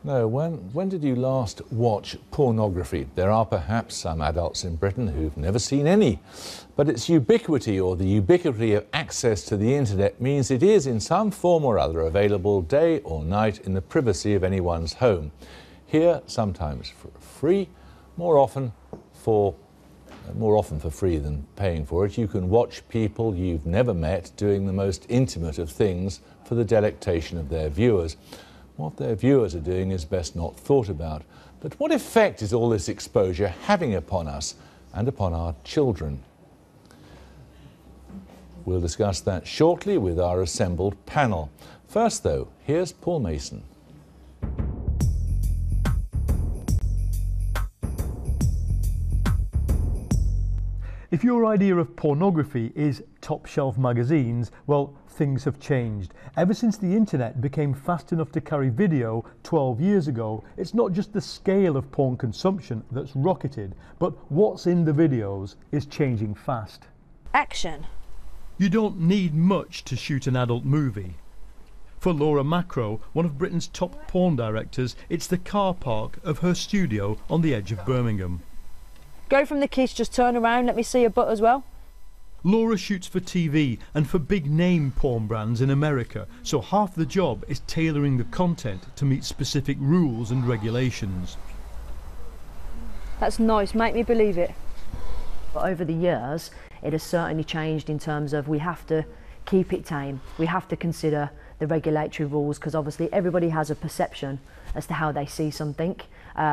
No, when did you last watch pornography? There are perhaps some adults in Britain who've never seen any, but its ubiquity, or the ubiquity of access to the internet, means it is in some form or other available day or night in the privacy of anyone's home. Here, sometimes for free, more often for free than paying for it. You can watch people you've never met doing the most intimate of things for the delectation of their viewers. What their viewers are doing is best not thought about. But what effect is all this exposure having upon us and upon our children? We'll discuss that shortly with our assembled panel. First, though, here's Paul Mason. If your idea of pornography is top-shelf magazines, well, things have changed. Ever since the internet became fast enough to carry video 12 years ago, it's not just the scale of porn consumption that's rocketed, but what's in the videos is changing fast. Action. You don't need much to shoot an adult movie. For Laura Macro, one of Britain's top porn directors, it's the car park of her studio on the edge of Birmingham. Go from the kiss, just turn around, let me see your butt as well. Laura shoots for TV and for big name porn brands in America, so half the job is tailoring the content to meet specific rules and regulations. That's nice, make me believe it. But over the years, it has certainly changed in terms of we have to keep it tame. We have to consider the regulatory rules, because obviously everybody has a perception as to how they see something.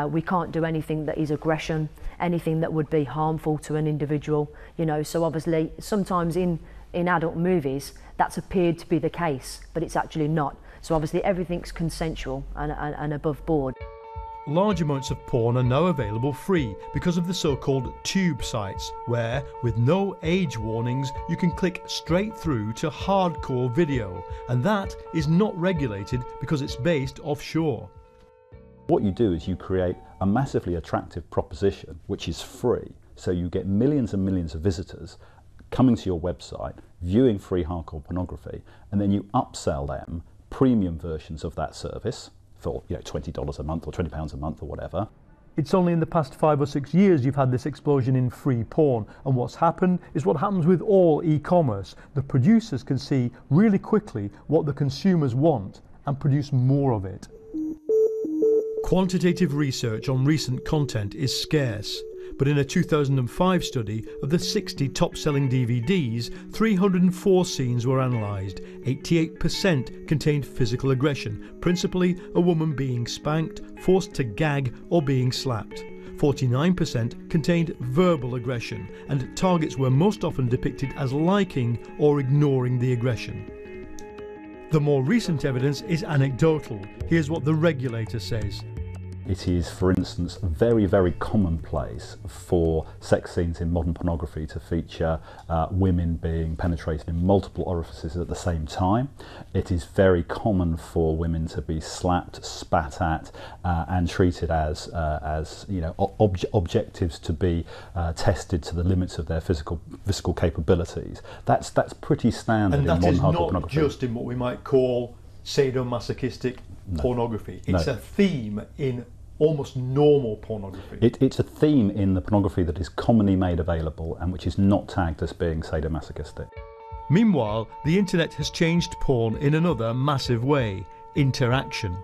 We can't do anything that is aggression, anything that would be harmful to an individual, you know, so obviously sometimes in adult movies that's appeared to be the case, but it's actually not. So obviously everything's consensual and above board. Large amounts of porn are now available free because of the so-called tube sites, where, with no age warnings, you can click straight through to hardcore video, and that is not regulated because it's based offshore. What you do is you create a massively attractive proposition which is free, so you get millions and millions of visitors coming to your website, viewing free hardcore pornography, and then you upsell them premium versions of that service for, you know, $20 a month or £20 a month or whatever. It's only in the past 5 or 6 years you've had this explosion in free porn, and what's happened is what happens with all e-commerce. The producers can see really quickly what the consumers want and produce more of it. Quantitative research on recent content is scarce, but in a 2005 study of the 60 top-selling DVDs, 304 scenes were analysed. 88% contained physical aggression, principally a woman being spanked, forced to gag or being slapped. 49% contained verbal aggression, and targets were most often depicted as liking or ignoring the aggression. The more recent evidence is anecdotal. Here's what the regulator says. It is, for instance, very, very commonplace for sex scenes in modern pornography to feature women being penetrated in multiple orifices at the same time. It is very common for women to be slapped, spat at, and treated as you know, objectives to be tested to the limits of their physical capabilities. That's pretty standard in modern hardcore pornography. And that is not just in what we might call sadomasochistic pornography. It's a theme in almost normal pornography. It's a theme in the pornography that is commonly made available and which is not tagged as being sadomasochistic. Meanwhile, the internet has changed porn in another massive way: interaction.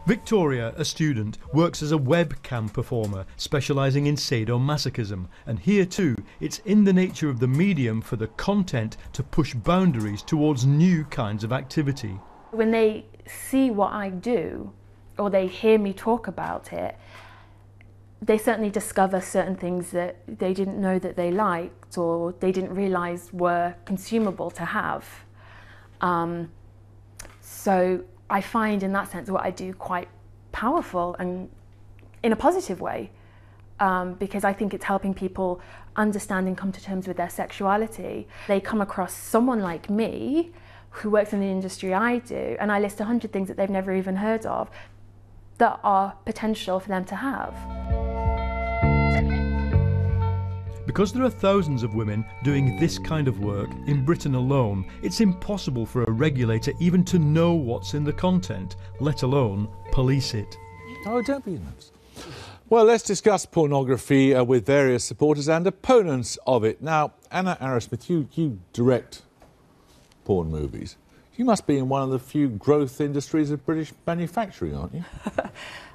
Victoria, a student, works as a webcam performer specialising in sadomasochism, and here too it's in the nature of the medium for the content to push boundaries towards new kinds of activity. When they see what I do, or they hear me talk about it, they certainly discover certain things that they didn't know that they liked or they didn't realise were consumable to have. So I find in that sense what I do quite powerful and in a positive way, because I think it's helping people understand and come to terms with their sexuality. They come across someone like me who works in the industry I do, and I list 100 things that they've never even heard of that are potential for them to have. Because there are thousands of women doing this kind of work in Britain alone, it's impossible for a regulator even to know what's in the content, let alone police it. Oh, don't be nervous. Well, let's discuss pornography with various supporters and opponents of it. Now, Anna Arrowsmith, you direct porn movies. You must be in one of the few growth industries of British manufacturing, aren't you?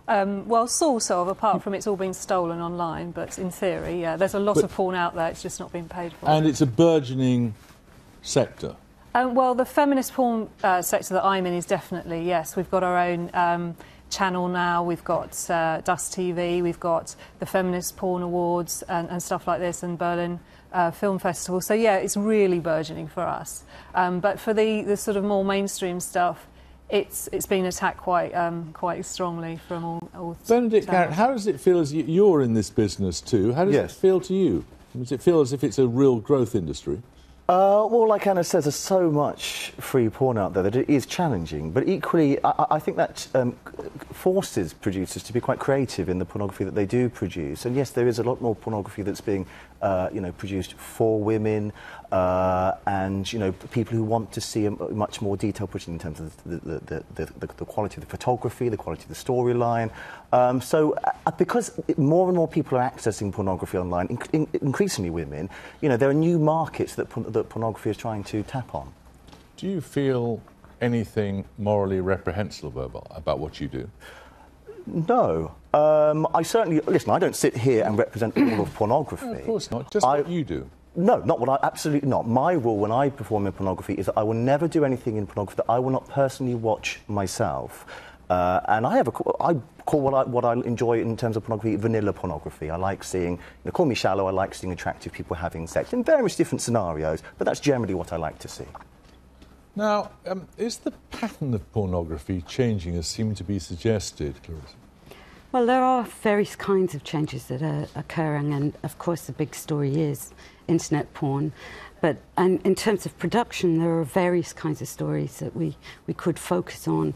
Well, sort of, apart from it's all being stolen online, but in theory, yeah, there's a lot of porn out there, it's just not being paid for. And it's a burgeoning sector. Well, the feminist porn sector that I'm in is definitely, yes. We've got our own channel now, we've got Dust TV, we've got the Feminist Porn Awards and stuff like this, and Berlin Film Festival. So, yeah, it's really burgeoning for us. But for the sort of more mainstream stuff, it's been attacked quite strongly from all Benedict Garrett, how does it feel as you're in this business too? How does it feel to you? Does it feel as if it's a real growth industry? Well, like Anna says, there's so much free porn out there that it is challenging. But equally, I think that forces producers to be quite creative in the pornography that they do produce. And yes, there is a lot more pornography that's being, produced for women, and people who want to see a much more detail put in terms of the quality of the photography, the quality of the storyline. Because more and more people are accessing pornography online, increasingly women, there are new markets that pornography is trying to tap on. Do you feel anything morally reprehensible about what you do? No. I certainly... Listen, I don't sit here and represent all of pornography. No, of course not. Just what you do. No, not what I... Absolutely not. My rule when I perform in pornography is that I will never do anything in pornography that I will not personally watch myself. And I call what I enjoy in terms of pornography vanilla pornography. I like seeing... call me shallow, I like seeing attractive people having sex in various different scenarios, but that's generally what I like to see. Now, is the pattern of pornography changing as seemed to be suggested, Clarissa? Well, there are various kinds of changes that are occurring, and of course the big story is internet porn. But in terms of production, there are various kinds of stories that we could focus on.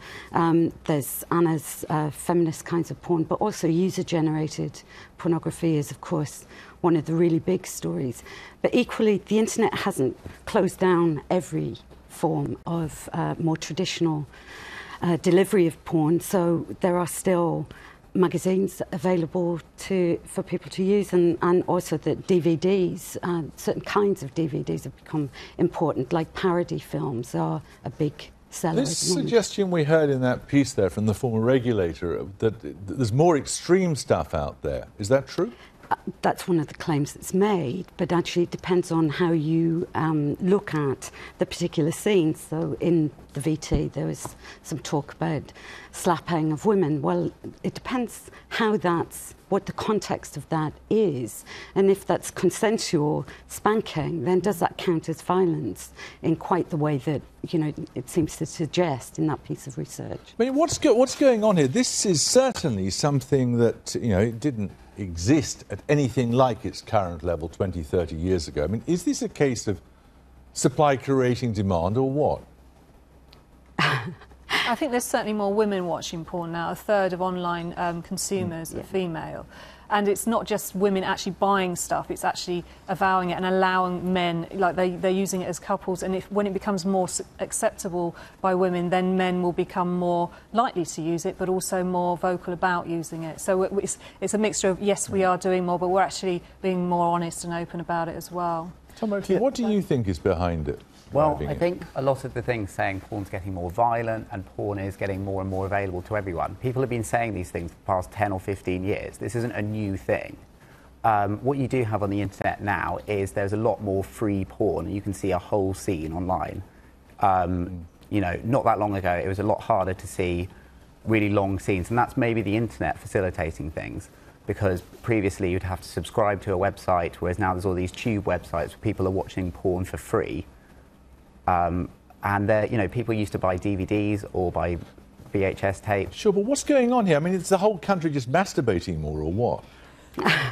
There's Anna's feminist kinds of porn, but also user-generated pornography is, of course, one of the really big stories. But equally, the internet hasn't closed down every form of more traditional delivery of porn, so there are still magazines available for people to use, and also that DVDs, certain kinds of DVDs have become important, like parody films are a big seller. This suggestion we heard in that piece there from the former regulator, that there's more extreme stuff out there. Is that true? That's one of the claims that's made, but actually it depends on how you look at the particular scenes. So in the VT there was some talk about slapping of women. Well, it depends what the context of that is, and if that's consensual spanking, then does that count as violence in quite the way that it seems to suggest in that piece of research? I mean, what's going on here? This is certainly something that it didn't exist at anything like its current level 20, 30 years ago. I mean, is this a case of supply creating demand or what? I think there's certainly more women watching porn now. A third of online consumers are female. And it's not just women actually buying stuff, it's actually avowing it and allowing men, like they're using it as couples, and when it becomes more acceptable by women, then men will become more likely to use it, but also more vocal about using it. So it's a mixture of, yes, we are doing more, but we're actually being more honest and open about it as well. Tom Oakley, what do you think is behind it? Well, I think a lot of the things saying porn's getting more violent and porn is getting more and more available to everyone. People have been saying these things for the past 10 or 15 years. This isn't a new thing. What you do have on the internet now is there's a lot more free porn. You can see a whole scene online. Not that long ago, it was a lot harder to see really long scenes, and that's maybe the internet facilitating things, because previously you'd have to subscribe to a website, whereas now there's all these tube websites where people are watching porn for free. And people used to buy DVDs or buy VHS tapes. Sure, but what's going on here? I mean, is the whole country just masturbating more or what?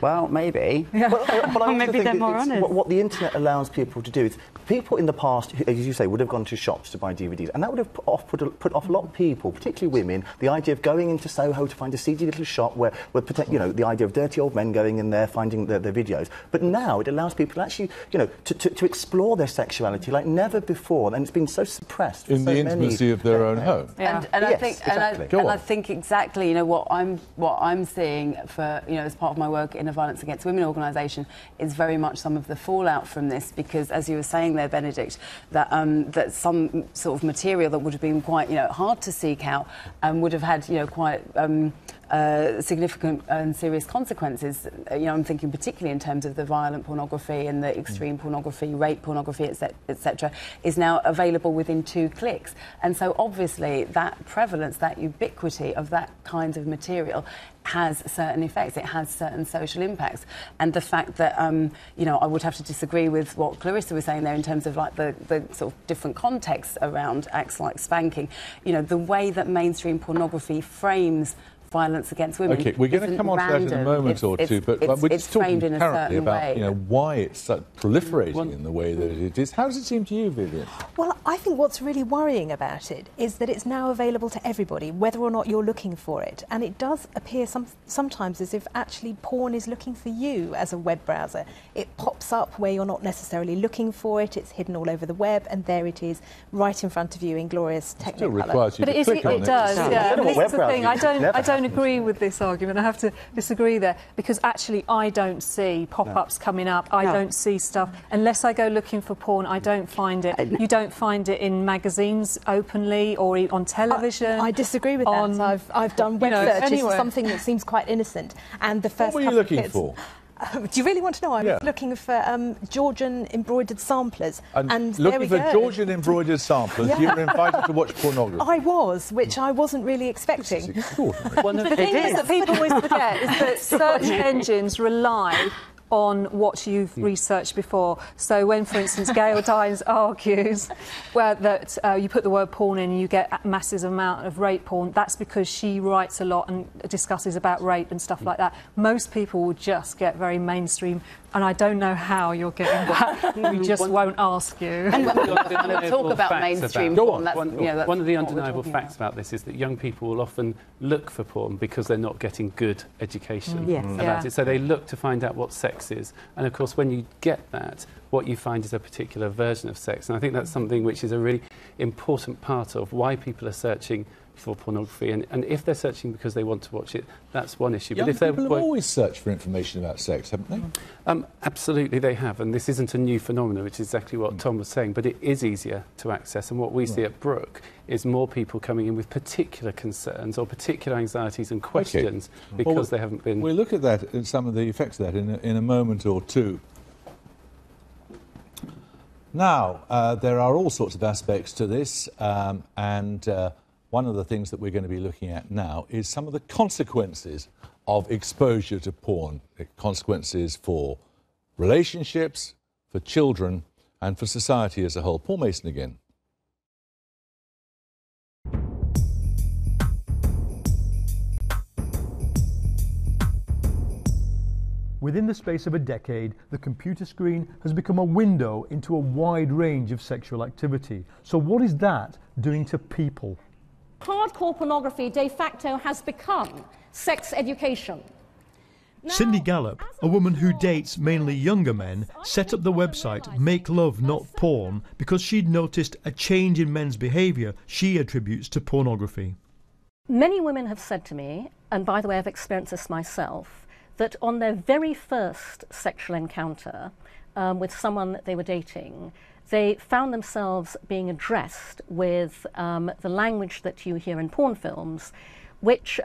Well, maybe. But I also maybe think they're more honest. what the internet allows people to do is, people in the past, as you say, would have gone to shops to buy DVDs, and that would have put off a lot of people, particularly women, the idea of going into Soho to find a seedy little shop where you know, the idea of dirty old men going in there finding their videos. But now it allows people to actually, you know, to explore their sexuality like never before, and it's been so suppressed for in the intimacy of their own home. Yeah. And Yes, I think, exactly. and I think exactly, you know, what I'm seeing for, you know, as part of my work in a Violence Against Women organisation is very much some of the fallout from this, because as you were saying there, Benedict, that that some sort of material that would have been quite, you know, hard to seek out and would have had, you know, quite significant and serious consequences. You know, I'm thinking particularly in terms of the violent pornography and the extreme pornography, rape pornography, etc., is now available within 2 clicks. And so obviously that prevalence, that ubiquity of that kind of material has certain effects. It has certain social impacts. And the fact that, you know, I would have to disagree with what Clarissa was saying there in terms of like the sort of different contexts around acts like spanking. You know, the way that mainstream pornogaphy frames violence against women. Okay, we're going to come on to that in a moment or two, but we're just talking currently about, you know, why it's proliferating in the way that it is. How does it seem to you, Vivian? Well, I think what's really worrying about it is that it's now available to everybody, whether or not you're looking for it. And it does appear sometimes as if actually porn is looking for you as a web browser. It pops up where you're not necessarily looking for it, it's hidden all over the web, and there it is, right in front of you in glorious Technicolor. Still requires you to click on it does, yeah. This is the thing, I don't agree with this argument. I have to disagree there, because actually I don't see pop-ups coming up. I don't see stuff unless I go looking for porn. I don't find it. You don't find it in magazines openly or on television. I disagree with that. I've done web searches for something that seems quite innocent, and the first. What were you looking for? Do you really want to know? I was looking for Georgian embroidered samplers. And looking for Georgian embroidered samplers, you were invited to watch pornography. I was, which I wasn't really expecting. The thing is that people always forget is that search engines rely on what you've researched before. So when, for instance, Gail Dines argues that you put the word porn in and you get a massive amount of rape porn, that's because she writes a lot and discusses about rape and stuff like that. Most people will just get very mainstream, and I don't know how you're getting that. We just won't ask you. And talk about mainstream porn. One of the undeniable facts about this is that young people will often look for porn because they're not getting good education about it. So they look to find out what sex is. And of course, when you get that, what you find is a particular version of sex. And I think that's something which is a really important part of why people are searching for pornography, and if they're searching because they want to watch it, that's one issue. Young but if people have always searched for information about sex, haven't they? Absolutely, they have, and this isn't a new phenomenon, which is exactly what Tom was saying, but it is easier to access, and what we see at Brook is more people coming in with particular concerns or particular anxieties and questions because they haven't been... We'll look at that and some of the effects of that in a moment or two. Now, there are all sorts of aspects to this, and one of the things that we're going to be looking at now is some of the consequences of exposure to porn. Consequences for relationships, for children, and for society as a whole. Paul Mason again. Within the space of a decade, the computer screen has become a window into a wide range of sexual activity. So what is that doing to people? Hardcore pornography de facto has become sex education. Now, Cindy Gallop, a woman who dates mainly younger men, set up the website Make Love Not Porn because she'd noticed a change in men's behaviour she attributes to pornography. Many women have said to me, and by the way I've experienced this myself, that on their very first sexual encounter with someone that they were dating, they found themselves being addressed with the language that you hear in porn films, which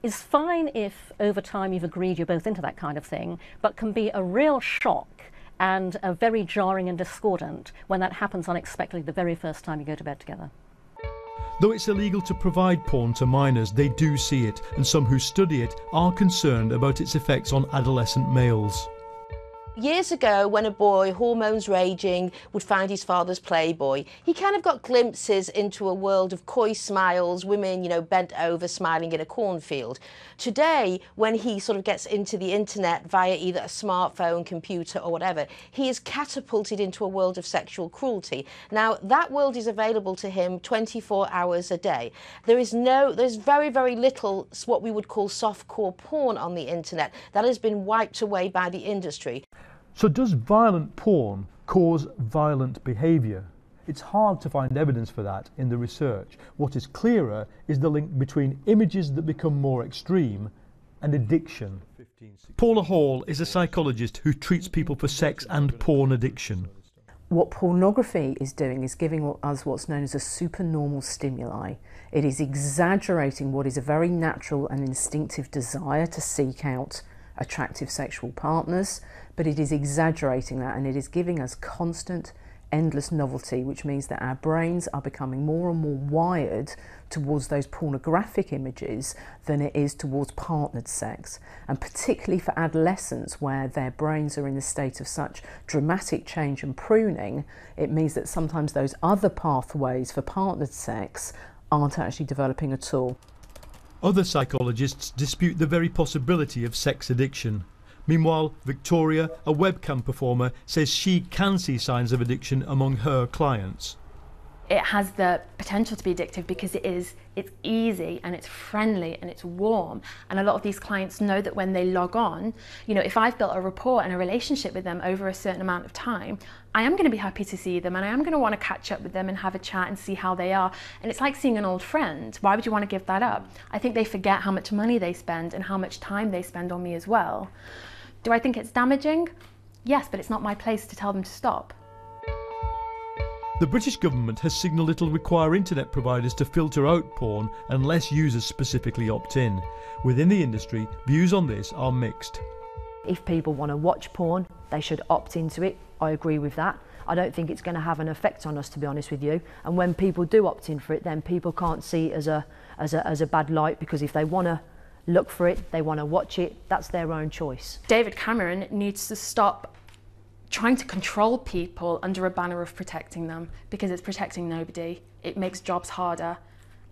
is fine if over time you've agreed you're both into that kind of thing, but can be a real shock and very jarring and discordant when that happens unexpectedly the very first time you go to bed together. Though it's illegal to provide porn to minors, they do see it, and some who study it are concerned about its effects on adolescent males. Years ago, when a boy, hormones raging, would find his father's Playboy, he kind of got glimpses into a world of coy smiles, women, you know, bent over smiling in a cornfield. Today, when he sort of gets into the internet via either a smartphone, computer or whatever, he is catapulted into a world of sexual cruelty. Now, that world is available to him 24 hours a day. There's very, very little what we would call softcore porn on the internet. That has been wiped away by the industry. So does violent porn cause violent behaviour? It's hard to find evidence for that in the research. What is clearer is the link between images that become more extreme and addiction. Paula Hall is a psychologist who treats people for sex and porn addiction. What pornography is doing is giving us what's known as a supernormal stimuli. It is exaggerating what is a very natural and instinctive desire to seek out attractive sexual partners, but it is exaggerating that, and it is giving us constant, endless novelty, which means that our brains are becoming more and more wired towards those pornographic images than it is towards partnered sex. And particularly for adolescents, where their brains are in a state of such dramatic change and pruning, it means that sometimes those other pathways for partnered sex aren't actually developing at all. Other psychologists dispute the very possibility of sex addiction. Meanwhile, Victoria, a webcam performer, says she can see signs of addiction among her clients. It has the potential to be addictive because it's easy and it's friendly and it's warm, and a lot of these clients know that when they log on, you know, if I've built a rapport and a relationship with them over a certain amount of time, I am going to be happy to see them and I am going to want to catch up with them and have a chat and see how they are, and it's like seeing an old friend. Why would you want to give that up? I think they forget how much money they spend and how much time they spend on me as well. Do I think it's damaging? Yes, but it's not my place to tell them to stop. The British government has signalled it'll require internet providers to filter out porn unless users specifically opt in. Within the industry, views on this are mixed. If people want to watch porn, they should opt into it. I agree with that. I don't think it's going to have an effect on us, to be honest with you. And when people do opt in for it, then people can't see it as a bad light, because if they want to look for it, they want to watch it, that's their own choice. David Cameron needs to stop trying to control people under a banner of protecting them, because it's protecting nobody. It makes jobs harder,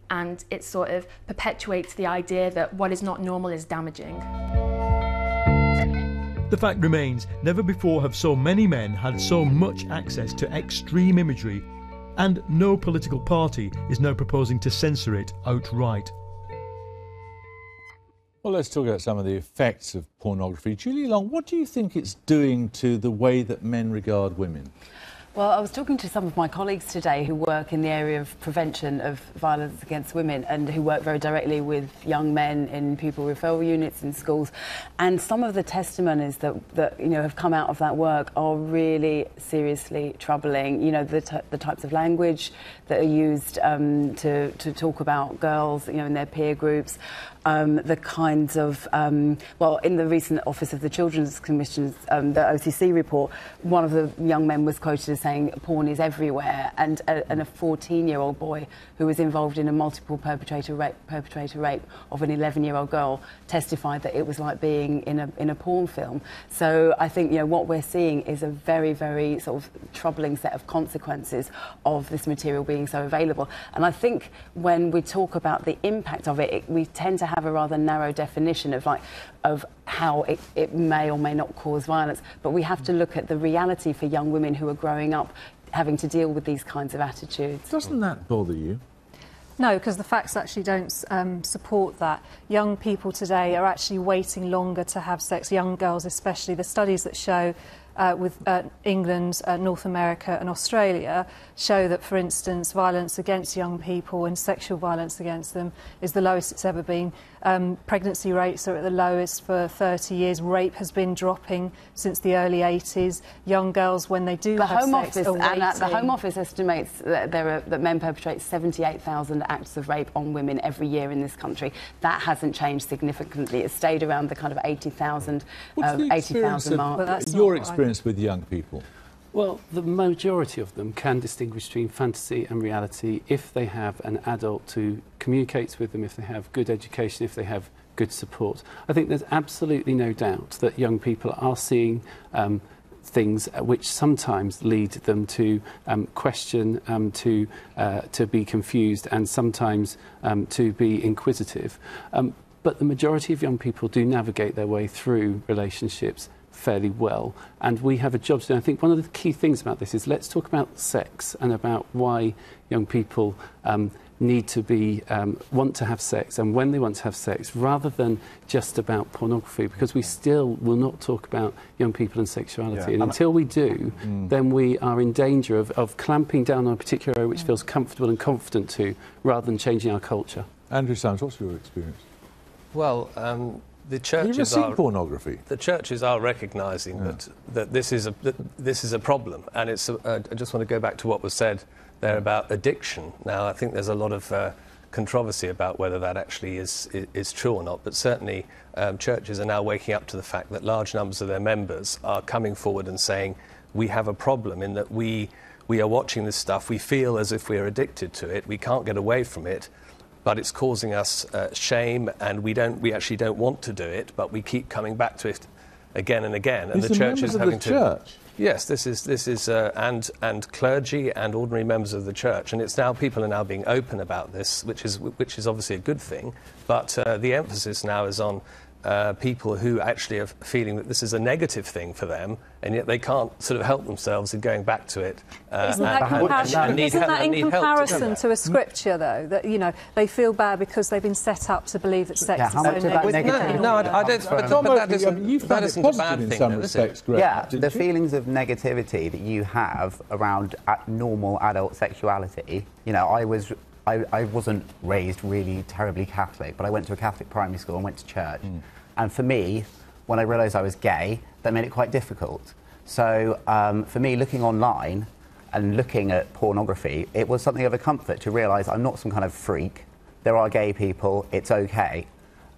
and it sort of perpetuates the idea that what is not normal is damaging. The fact remains, never before have so many men had so much access to extreme imagery, and no political party is now proposing to censor it outright. Well, let's talk about some of the effects of pornography. Julie Long, what do you think it's doing to the way that men regard women? Well, I was talking to some of my colleagues today who work in the area of prevention of violence against women and who work very directly with young men in pupil referral units in schools. And some of the testimonies that you know, have come out of that work are really seriously troubling. You know, the types of language that are used to talk about girls, you know, in their peer groups. The kinds of, well, in the recent Office of the Children's Commission's, the OCC report, one of the young men was quoted as saying porn is everywhere, and a 14-year-old boy who was involved in a multiple perpetrator rape of an 11-year-old girl testified that it was like being in a porn film. So I think, you know, what we're seeing is a very, very sort of troubling set of consequences of this material being so available. And I think when we talk about the impact of it, we tend to have a rather narrow definition of how it may or may not cause violence, but we have to look at the reality for young women who are growing up having to deal with these kinds of attitudes. Doesn't that bother you? No, because the facts actually don't support that. Young people today are actually waiting longer to have sex, young girls especially. The studies that show with England, North America and Australia show that, for instance, violence against young people and sexual violence against them is the lowest it's ever been. Pregnancy rates are at the lowest for 30 years. Rape has been dropping since the early 80s. Young girls, when they do have sex, are waiting. The Home Office estimates that men perpetrate 78,000 acts of rape on women every year in this country. That hasn't changed significantly. It's stayed around the kind of 80,000 mark. Your experience with young people? Well, the majority of them can distinguish between fantasy and reality if they have an adult who communicates with them, if they have good education, if they have good support. I think there's absolutely no doubt that young people are seeing things which sometimes lead them to question, to be confused, and sometimes to be inquisitive. But the majority of young people do navigate their way through relationships fairly well, and we have a job to do. I think one of the key things about this is let's talk about sex and about why young people need to be want to have sex and when they want to have sex, rather than just about pornography, because we still will not talk about young people and sexuality. And until we do, then we are in danger of clamping down on a particular area which feels comfortable and confident to, rather than changing our culture. Andrew Sams, what's your experience? Well, the churches Have you ever seen pornography? The churches are recognising that this is a problem, and it's. I just want to go back to what was said there about addiction. Now, I think there's a lot of controversy about whether that actually is true or not, but certainly churches are now waking up to the fact that large numbers of their members are coming forward and saying, we have a problem in that we are watching this stuff, we feel as if we're addicted to it, we can't get away from it, but it's causing us shame, and we actually don't want to do it, but we keep coming back to it again and again. And the church is having to. Church? Yes, this is and clergy and ordinary members of the church, and it's now people are now being open about this, which is obviously a good thing. But the emphasis now is on people who actually are feeling that this is a negative thing for them, and yet they can't sort of help themselves in going back to it. Isn't that in comparison to a scripture, though, that, you know, they feel bad because they've been set up to believe that sex is so negative? No, I don't. But that isn't a bad thing, though, is it? Yeah, the feelings of negativity that you have around normal adult sexuality. You know, I wasn't raised really terribly Catholic, but I went to a Catholic primary school and went to church. And for me, when I realised I was gay, that made it quite difficult. So for me, looking online and looking at pornography, it was something of a comfort to realise I'm not some kind of freak. There are gay people, it's okay.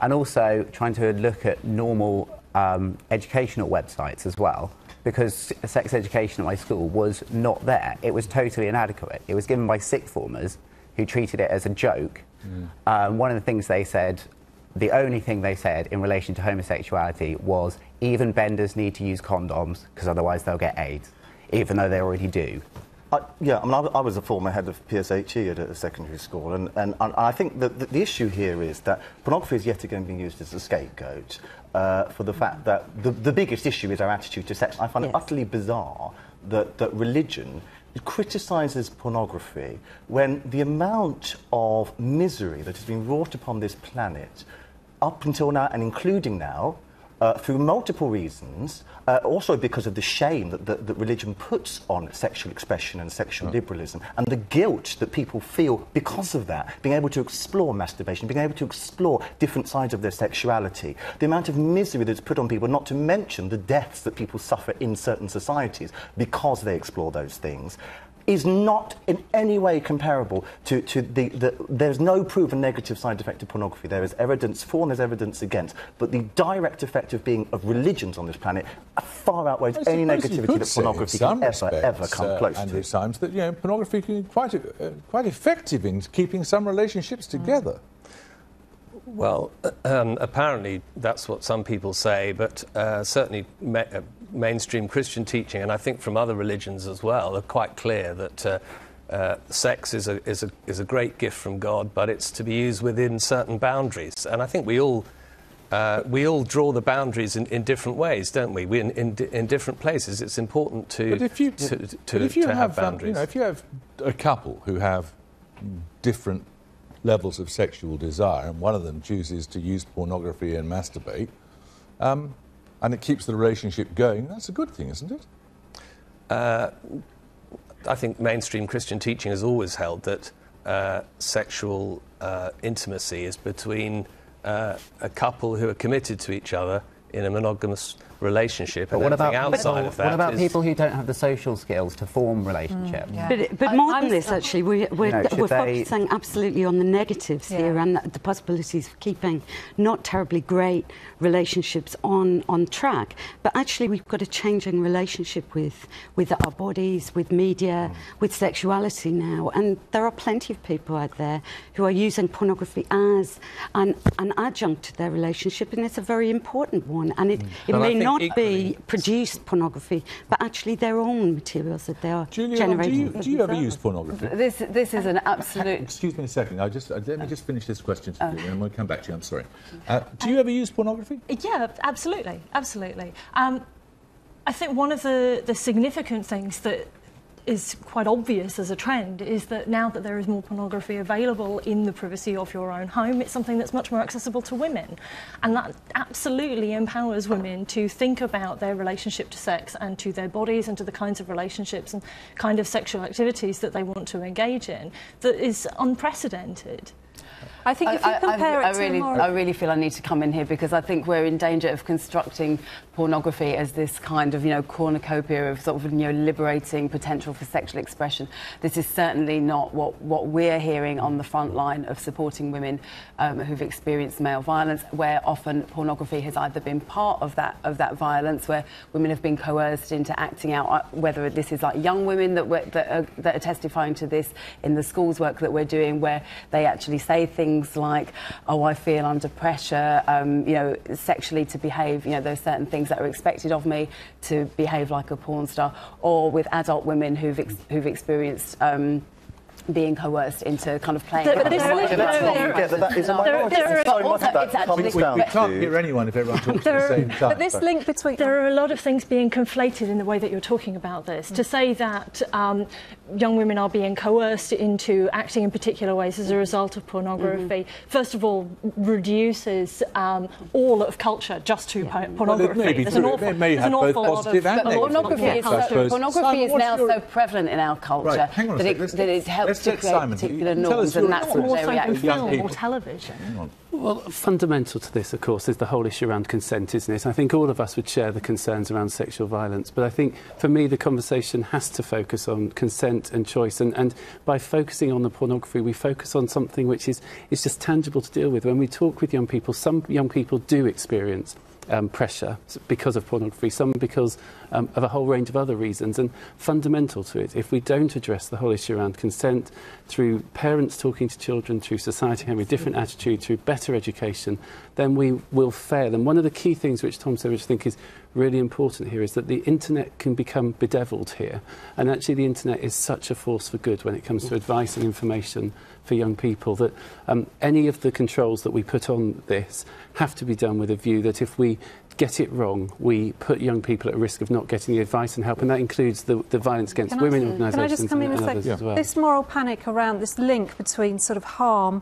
And also trying to look at normal educational websites as well, because sex education at my school was not there. It was totally inadequate. It was given by sixth formers who treated it as a joke. One of the things they said, the only thing they said in relation to homosexuality was even benders need to use condoms because otherwise they'll get AIDS, even though they already do. I was a former head of PSHE at a secondary school, and I think that the issue here is that pornography is yet again being used as a scapegoat for the fact that the biggest issue is our attitude to sex. I find it utterly bizarre that religion criticises pornography when the amount of misery that has been wrought upon this planet up until now, and including now, through multiple reasons, also because of the shame that religion puts on sexual expression and sexual liberalism, and the guilt that people feel because of that, being able to explore masturbation, being able to explore different sides of their sexuality, the amount of misery that's put on people, not to mention the deaths that people suffer in certain societies because they explore those things, is not in any way comparable to there's no proven negative side effect of pornography. There is evidence for and there's evidence against, but the direct effect of religions on this planet far outweighs any negativity that pornography can ever come close to. Andrew Symes, that pornography can be quite effective in keeping some relationships together. Well, apparently that's what some people say, but certainly mainstream Christian teaching, and I think from other religions as well, are quite clear that sex is a great gift from God, but it's to be used within certain boundaries. And I think we all draw the boundaries in different ways, don't we? In different places. It's important to have boundaries. If you have a couple who have different levels of sexual desire, and one of them chooses to use pornography and masturbate, and it keeps the relationship going, that's a good thing, isn't it? I think mainstream Christian teaching has always held that sexual intimacy is between a couple who are committed to each other in a monogamous relationship, but and what everything about, outside of that what about is... people who don't have the social skills to form relationships? But more than this, actually, we're focusing absolutely on the negatives here and the possibilities of keeping not terribly great relationships on track. But actually, we've got a changing relationship with our bodies, with media, with sexuality now. And there are plenty of people out there who are using pornography as an adjunct to their relationship, and it's a very important one. And it may not be produced pornography, but actually their own materials that they are generating. Do you ever use pornography? This is an absolute... Excuse me a second. Let me just finish this question to you, and we'll come back to you. I'm sorry. Do you ever use pornography? Yeah, absolutely, absolutely. I think one of the significant things that is quite obvious as a trend is that now that there is more pornography available in the privacy of your own home, it's something that's much more accessible to women. And that absolutely empowers women to think about their relationship to sex and to their bodies and to the kinds of relationships and kind of sexual activities that they want to engage in, that is unprecedented. I think if you compare it to I really feel I need to come in here because I think we're in danger of constructing pornography as this kind of, cornucopia of sort of, liberating potential for sexual expression. This is certainly not what we're hearing on the front line of supporting women who've experienced male violence, where often pornography has either been part of that violence, where women have been coerced into acting out, whether this is like young women that are testifying to this in the schools work that we're doing, where they actually say things like, oh, I feel under pressure, sexually to behave, there's certain things that are expected of me to behave like a porn star, or with adult women who've experienced being coerced into kind of playing. We can't hear anyone if everyone talks at the same time. But this link between... There are a lot of things being conflated in the way that you're talking about this. To say that young women are being coerced into acting in particular ways as a result of pornography, first of all, reduces all of culture just to pornography. There's an awful lot of... Pornography is now so prevalent in our culture that it helps to create particular norms, and that's what they react to. Film or television. Well, fundamental to this, of course, is the whole issue around consent, isn't it? I think all of us would share the concerns around sexual violence, but I think, for me, the conversation has to focus on consent and choice, and by focusing on the pornography, we focus on something which is just tangible to deal with. When we talk with young people, some young people do experience pressure because of pornography, some because of a whole range of other reasons, and fundamental to it, if we don't address the whole issue around consent through parents talking to children, through society having a different attitude, through better education, then we will fail. And one of the key things which Tom said, which I think is really important here, is that the internet can become bedeviled here, and actually the internet is such a force for good when it comes to advice and information for young people, that any of the controls that we put on this have to be done with a view that if we get it wrong, we put young people at risk of not getting the advice and help, and that includes the violence against women organisations. Can I just come in and say, as well. This moral panic around this link between sort of harm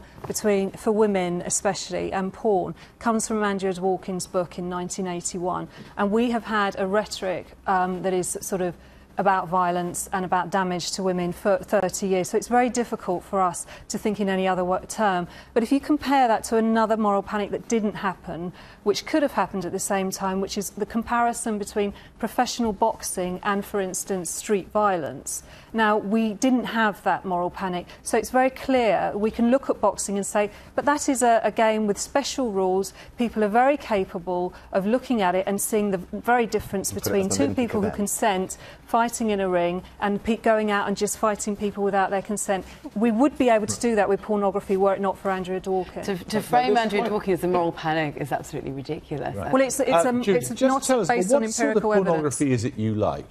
for women especially and porn comes from Andrea Dworkin's book in 1981, and we have had a rhetoric that is sort of about violence and about damage to women for 30 years. So it's very difficult for us to think in any other term. But if you compare that to another moral panic that didn't happen, which could have happened at the same time, which is the comparison between professional boxing and, for instance, street violence. Now, we didn't have that moral panic, so it's very clear. We can look at boxing and say, but that is a game with special rules. People are very capable of looking at it and seeing the very difference between two people who consent, fighting in a ring, and going out and just fighting people without their consent. We would be able to do that with pornography were it not for Andrea Dworkin. To frame Andrea Dworkin as a moral panic is absolutely ridiculous. Right. Well, it's not based on empirical evidence. What sort of pornography is it you like?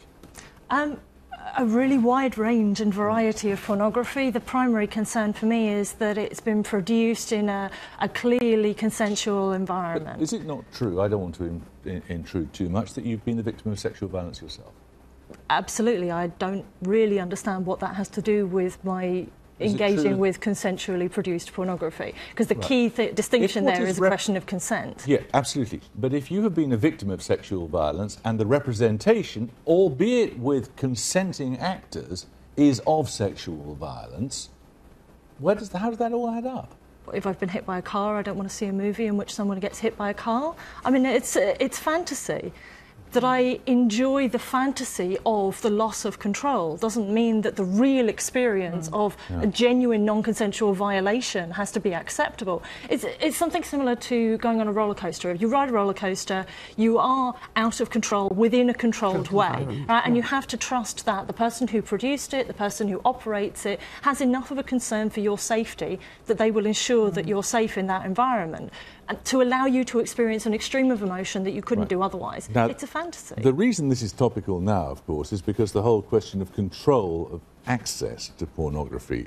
A really wide range and variety of pornography. The primary concern for me is that it's been produced in a clearly consensual environment. But is it not true, I don't want to intrude too much, that you've been the victim of sexual violence yourself? Absolutely. I don't really understand what that has to do with my engaging with consensually produced pornography, because the key distinction there is a question of consent. Yeah, absolutely. But if you have been a victim of sexual violence and the representation, albeit with consenting actors, is of sexual violence, how does that all add up? if I've been hit by a car, I don't want to see a movie in which someone gets hit by a car. I mean, it's fantasy. That I enjoy the fantasy of the loss of control doesn't mean that the real experience of a genuine non-consensual violation has to be acceptable. It's something similar to going on a roller coaster. If you ride a roller coaster, you are out of control within a controlled way, right? And you have to trust that the person who produced it, the person who operates it, has enough of a concern for your safety that they will ensure that you're safe in that environment, and to allow you to experience an extreme of emotion that you couldn't do otherwise. Now, it's a fantasy. The reason this is topical now, of course, is because the whole question of control of access to pornography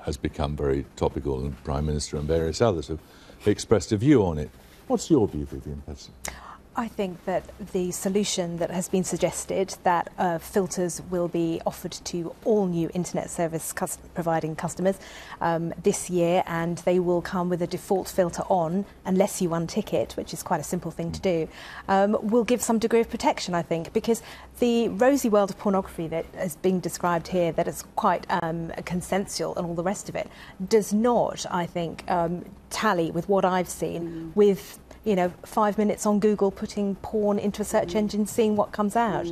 has become very topical, and the Prime Minister and various others have expressed a view on it. What's your view, Vivienne Petson? I think that the solution that has been suggested, that filters will be offered to all new internet service providing customers this year, and they will come with a default filter on unless you untick it, which is quite a simple thing to do, will give some degree of protection, I think, because the rosy world of pornography that is being described here, that is quite consensual and all the rest of it, does not, I think, tally with what I've seen with 5 minutes on Google, putting porn into a search engine, seeing what comes out.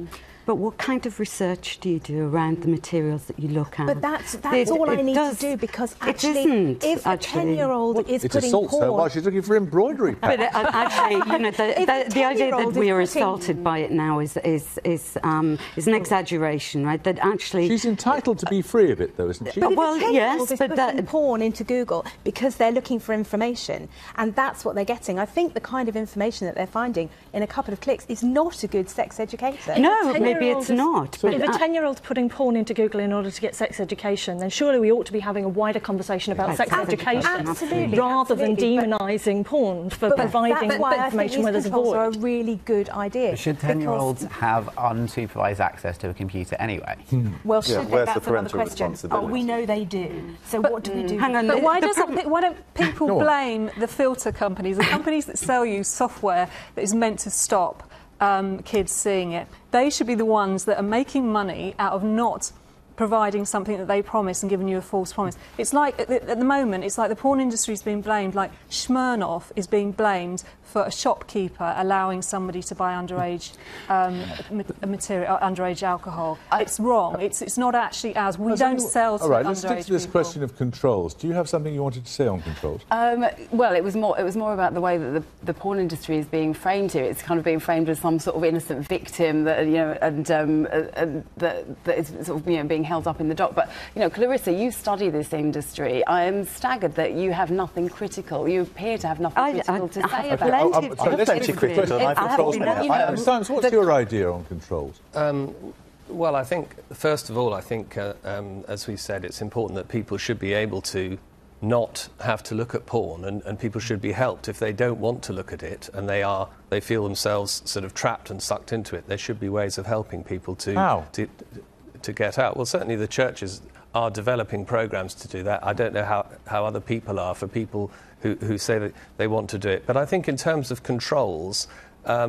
But what kind of research do you do around the materials that you look at? But that's all I need to do, because actually, if a 10-year-old is putting porn... It's assault so much, she's looking for embroidery. But actually, the idea that we are assaulted by it now is an exaggeration, right? That actually... She's entitled to be free of it, though, isn't she? But yes, but putting porn into Google because they're looking for information, and that's what they're getting. I think the kind of information that they're finding in a couple of clicks is not a good sex educator. No, maybe it's not. But if a 10-year-old's putting porn into Google in order to get sex education, then surely we ought to be having a wider conversation about sex education rather than demonising porn for providing information where there's a void. Are a really good idea. Should 10-year-olds have unsupervised access to a computer anyway? Well, that's another question. We know they do. So what do we do? Hang on, but why don't people blame the filter companies, the companies that sell you software that is meant to stop kids seeing it? They should be the ones that are making money out of not providing something that they promise and giving you a false promise. It's like, at the moment, it's like the porn industry is being blamed, like Smirnoff is being blamed for a shopkeeper allowing somebody to buy underage material, underage alcohol. It's wrong. It's not actually ours. We don't sell to underage people. All right, let's stick to this question of controls. Do you have something you wanted to say on controls? Well, it was more about the way that the porn industry is being framed here. It's kind of being framed as some sort of innocent victim that that is sort of being held up in the dock. But Clarissa, you study this industry. I am staggered that you have nothing critical. You appear to have nothing critical to say about it. What's your idea on controls? Well, I think, first of all, as we said, it's important that people should be able to not have to look at porn, and people should be helped if they don't want to look at it and they feel themselves sort of trapped and sucked into it. There should be ways of helping people to get out. Well, certainly the churches are developing programs to do that. I don't know how other people are, for people who say that they want to do it. But I think in terms of controls, I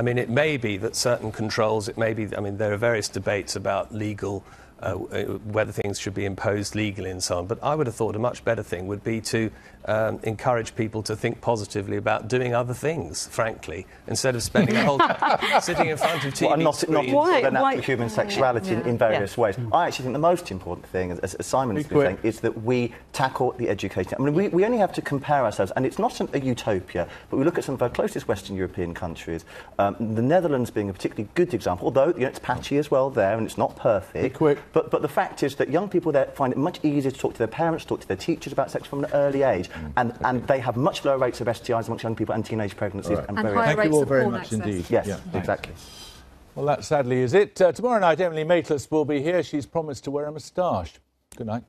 mean, it may be that certain controls, there are various debates about legal, whether things should be imposed legally and so on. But I would have thought a much better thing would be to encourage people to think positively about doing other things, frankly, instead of spending a whole time sitting in front of TV screens. Not their natural human sexuality in various ways. I actually think the most important thing, as Simon has been saying, is that we tackle the education. I mean, we only have to compare ourselves, and it's not a utopia, but we look at some of our closest Western European countries, the Netherlands being a particularly good example, although it's patchy as well there, and it's not perfect. But the fact is that young people there find it much easier to talk to their parents, talk to their teachers about sex from an early age. And they have much lower rates of STIs amongst young people and teenage pregnancies. And thank you all very much indeed. Yes, exactly. Well, that sadly is it. Tomorrow night, Emily Maitlis will be here. She's promised to wear a moustache. Good night.